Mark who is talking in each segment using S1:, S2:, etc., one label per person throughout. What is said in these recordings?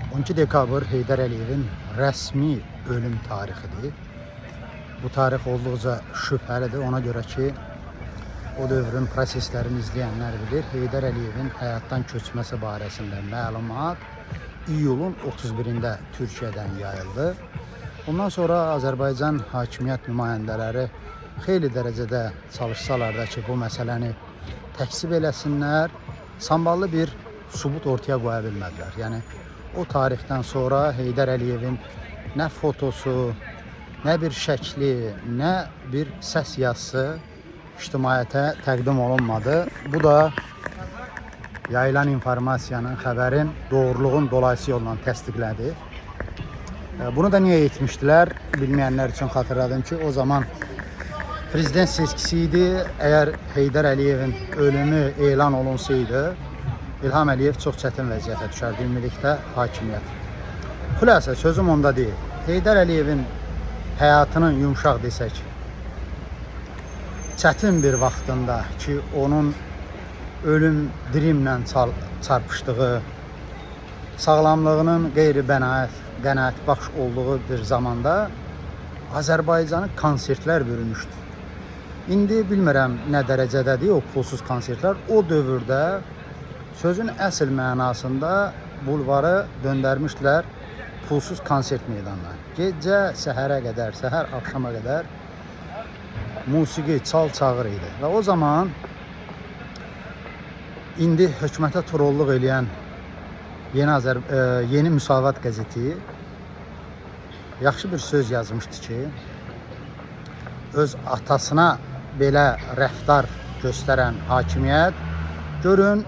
S1: 12 dekabr Heydər Əliyevin rəsmi ölüm tarixidir. Bu tarix olduqca şübhəlidir. Ona görə ki, o dövrün proseslərini izləyənlər bilir. Heydər Əliyevin həyatdan köçməsi barəsində məlumat iyulun 31-də Türkiyədən yayıldı. Ondan sonra Azərbaycan hakimiyyət nümayəndələri xeyli dərəcədə çalışsalar da ki, bu məsələni təksib eləsinlər, samballı bir sübut ortaya qoya bilmədilər. Yəni, o tarixdən sonra Heydər Əliyevin nə fotosu, nə bir şəkli, nə bir səs yazısı ictimaiyyətə təqdim olunmadı. Bu da yayılan informasiyanın, xəbərin doğruluğun dolayısı yolla təsdiqlədi. Bunu da niyə etmişdilər? Bilməyənlər üçün xatırladım ki, o zaman prezident seçkisi idi. Əgər Heydər Əliyevin ölümü elan olunsaydı, İlham Əliyev çox çətin vəziyyətə düşərdi, ümumilikdə hakimiyyət. Xülasə, sözüm onda deyil. Heydər Əliyevin həyatının yumşaq desək, çətin bir vaxtında ki, onun ölüm dirimlə çarpışdığı, sağlamlığının qənaət baxış olduğu bir zamanda Azərbaycanı konsertlər bürümüşdü. İndi bilmirəm nə dərəcədədir o pulsuz konsertlər. O dövrdə sözün əsl mənasında bulvarı döndərmişdilər pulsuz konsert meydanına. Gecə səhərə qədər, səhər axşama qədər musiqi, çal-çağır idi. Və o zaman indi hökumətə trolluq eləyən Yeni Müsavat qəzeti yaxşı bir söz yazmışdı ki, öz atasına belə rəftar göstərən hakimiyyət görün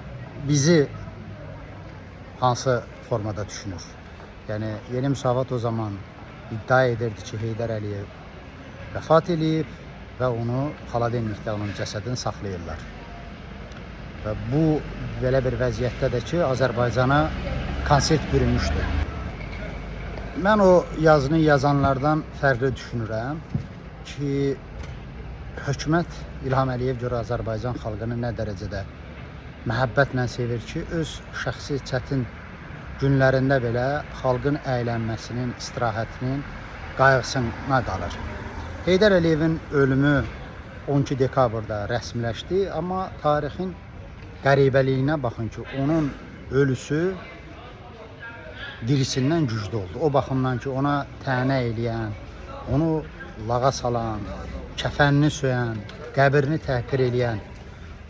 S1: bizi hansı formada düşünür. Yəni, Yeni Müsavat o zaman iddia edirdi ki, Heydər Əliyev vəfat edib və onu xaladenlikdə onun cəsədini saxlayırlar. Və bu, belə bir vəziyyətdədir ki, Azərbaycana konsert bürünmüşdür. Mən o yazını yazanlardan fərqli düşünürəm ki, hökumət İlham Əliyev görə Azərbaycan xalqını nə dərəcədə məhəbbətlə sevir ki, öz şəxsi çətin günlərində belə xalqın əylənməsinin, istirahətinin qayğısına qalır. Heydər Əliyevin ölümü 12 dekabrda rəsmiləşdi, amma tarixin qəribəliyinə baxın ki, onun ölüsü dirisindən güclü oldu. O baxımdan ki, ona tənə eləyən, onu lağa salan, kəfənini söyən, qəbrini təhqir eləyən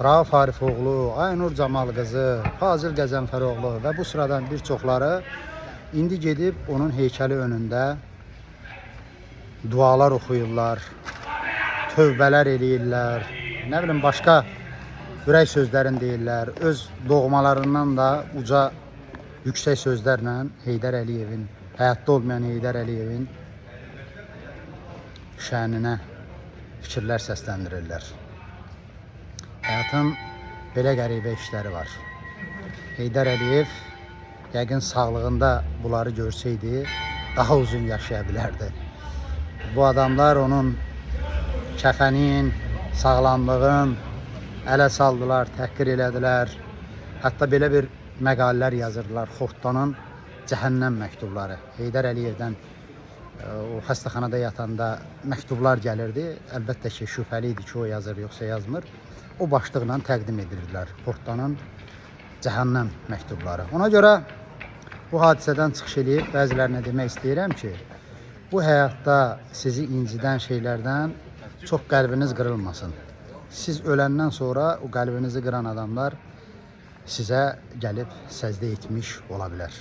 S1: Rauf Arifoğlu, Aynur Camal qızı, Fazil Qəzənfəroğlu və bu sıradan bir çoxları indi gedib onun heykəli önündə dualar oxuyurlar, tövbələr eləyirlər, nə bilim, başqa ürək sözlərini deyirlər, öz doğmalarından da uca yüksək sözlərlə Heydər Əliyevin, həyatda olmayan Heydər Əliyevin şəninə fikirlər səsləndirirlər. Həyatın belə qəribə işləri var. Heydər Əliyev yəqin sağlığında bunları görsəydi, daha uzun yaşaya bilərdi. Bu adamlar onun kəfənin, sağlamlığın ələ saldılar, təhqir elədilər. Hətta belə bir məqalələr yazırlar, Xortdanın cəhənnəm məktubları. Heydər Əliyevdən o xəstəxanada yatanda məktublar gəlirdi. Əlbəttə ki, şübhəli idi ki, o yazır, yoxsa yazmır. O başlıqla təqdim edirdilər, Xortdanın cəhənnəm məktubları. Ona görə bu hadisədən çıxış edib bəzilərinə demək istəyirəm ki, bu həyatda sizi incidən şeylərdən çox qəlbiniz qırılmasın. Siz öləndən sonra o qəlbinizi qıran adamlar sizə gəlib səcdə etmiş ola bilər.